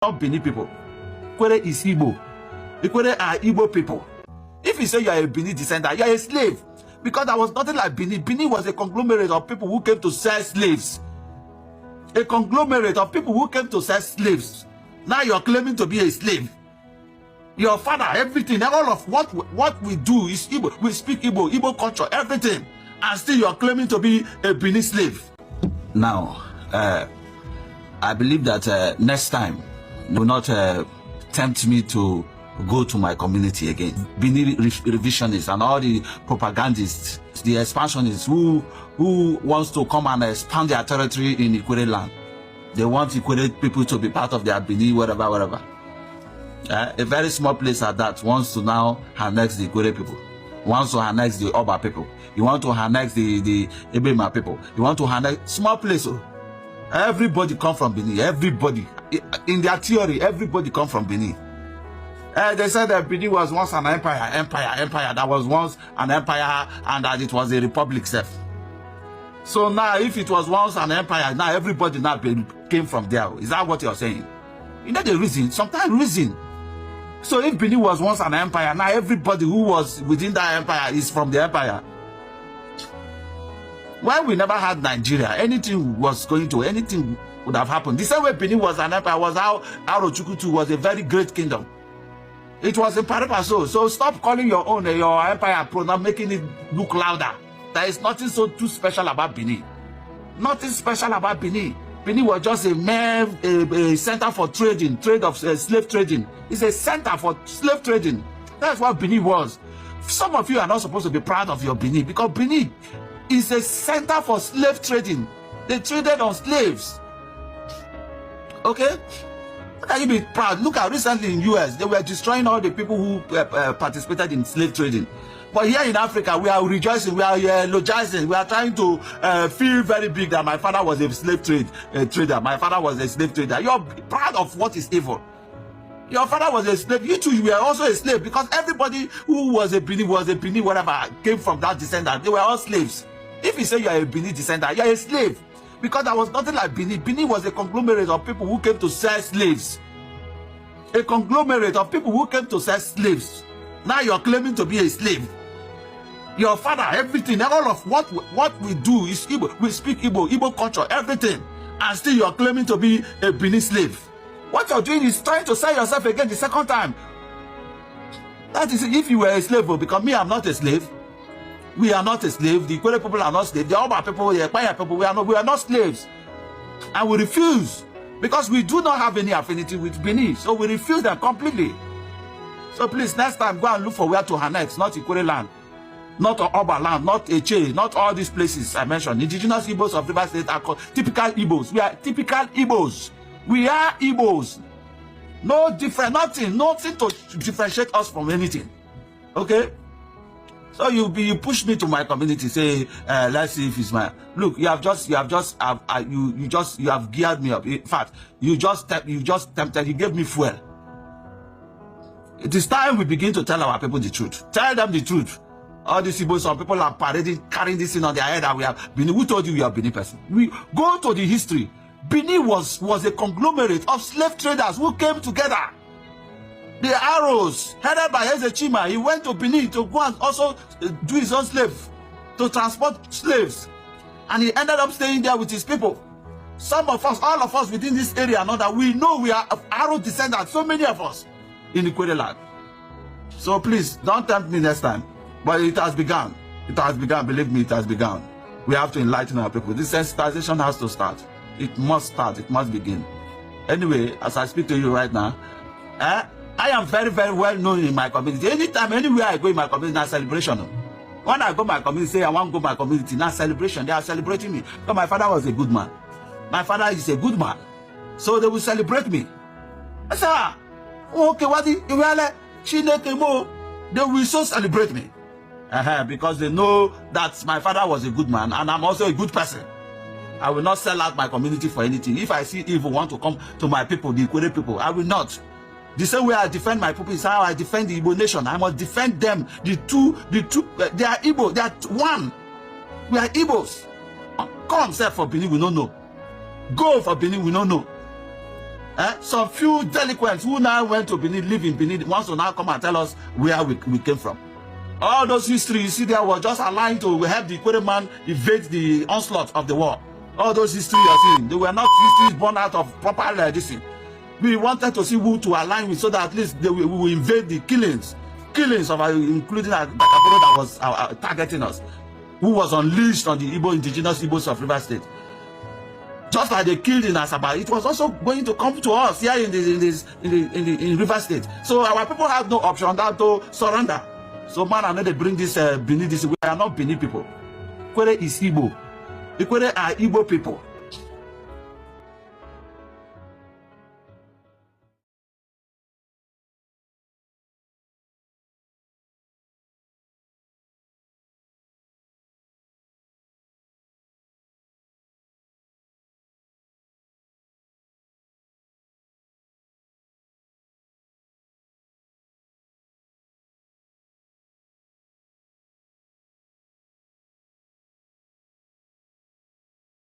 not Benin people. Ikwere is Igbo. Ikwere are Igbo people. If you say you are a Benin descendant, you are a slave. Because there was nothing like Benin. Benin was a conglomerate of people who came to sell slaves. A conglomerate of people who came to sell slaves. Now you are claiming to be a slave. Your father, everything, all of what we do is Igbo. We speak Igbo, Igbo culture, everything. And still you are claiming to be a Benin slave. Now, I believe that next time, you will not tempt me to go to my community again. Benin revisionists and all the propagandists, the expansionists who wants to come and expand their territory in Ikwere land. They want Ikwere people to be part of their Benin, whatever. A very small place at that wants to now annex the Ikwere people, wants to annex the Oba people. You want to annex the Ebema people. You want to annex small place. Everybody come from Benin. Everybody. In their theory, everybody come from Benin. They said that Benin was once an empire. That was once an empire and that it was a republic self. So now, if it was once an empire, now everybody now came from there. Is that what you're saying? You know the reason? Sometimes reason. So if Benin was once an empire, now everybody who was within that empire is from the empire. When we never had Nigeria, anything would have happened. The same way Benin was an empire was how Arochukutu was a very great kingdom. It was in Paripaso. So stop calling your own your empire pronoun, making it look louder. There is nothing so too special about Benin. Nothing special about Benin. Benin was just a center for trading, slave trading. It's a center for slave trading. That's what Benin was. Some of you are not supposed to be proud of your Benin because Benin is a center for slave trading. They traded on slaves. Okay? How can you be proud? Look at recently in US, they were destroying all the people who participated in slave trading. But here in Africa, we are rejoicing, we are eulogizing, we are trying to feel very big that my father was a slave trader. My father was a slave trader. You're proud of what is evil. Your father was a slave. You too, you were also a slave because everybody who was a Benin, whatever, came from that descendant. They were all slaves. If you say you are a Benin descendant, you are a slave. Because there was nothing like Benin. Benin was a conglomerate of people who came to sell slaves. A conglomerate of people who came to sell slaves. Now you're claiming to be a slave. Your father, everything, all of what we do is Igbo. We speak Igbo, Igbo culture, everything. And still you're claiming to be a Benin slave. What you're doing is trying to sell yourself again the second time. That is if you were a slave, because me, I'm not a slave. We are not a slave. The Ikwere people are not slaves. The Oba people, the Ekpaya people, we are not slaves. And we refuse. Because we do not have any affinity with Benin. So we refuse them completely. So please, next time, go and look for where to annex, not Ikwere land. Not Oba land, not Eche, not all these places I mentioned. Indigenous Igbos of River State are called typical Igbos. We are typical Igbos. We are Igbos. No different, nothing to differentiate us from anything. Okay? So you push me to my community, say, let's see if it's my look. You have geared me up. In fact, you just tempted. You gave me fuel. It is time we begin to tell our people the truth. Tell them the truth. All these people, some people are carrying this in on their head that we have Benin. Who told you we are Benin person? We go to the history. Benin was a conglomerate of slave traders who came together. The Arrows, headed by Ezechima, he went to Benin to go and also do his own slave, to transport slaves. And he ended up staying there with his people. Some of us, all of us within this area know that we know we are Arrow descendants, so many of us in Ikwere land. So please, don't tempt me next time. But it has begun. It has begun. Believe me, it has begun. We have to enlighten our people. This sensitization has to start. It must start. It must begin. Anyway, as I speak to you right now, I am very, very well known in my community. Anytime, anywhere I go in my community, now celebration. When I go to my community, say I want to go to my community, now celebration. They are celebrating me. Because my father was a good man. My father is a good man. So they will celebrate me. I say, okay, what they will so celebrate me. Because they know that my father was a good man and I'm also a good person. I will not sell out my community for anything. If I see evil want to come to my people, the Ikwere people, I will not. The same way I defend my people is how I defend the Igbo nation. I must defend them. The two, they are Igbo. They are one. We are Igbos. Come, sir, for Benin, we don't know. Go for Benin, we don't know. Some few delinquents who now went to Benin, live in Benin, wants to now come and tell us where we came from. All those history you see there was just aligned to help the Ikwere man evade the onslaught of the war. All those history you are seeing, they were not histories born out of proper this. We wanted to see who to align with so that at least we will invade the killings of including Dakaboro that was targeting us, who was unleashed on the indigenous Igbos of Rivers State. Just like they killed in Asaba, it was also going to come to us here in Rivers State. So our people have no option than to surrender. So man, I know they bring this Benin. We are not Benin people. Ikwere is Igbo. Ikwere are Igbo people.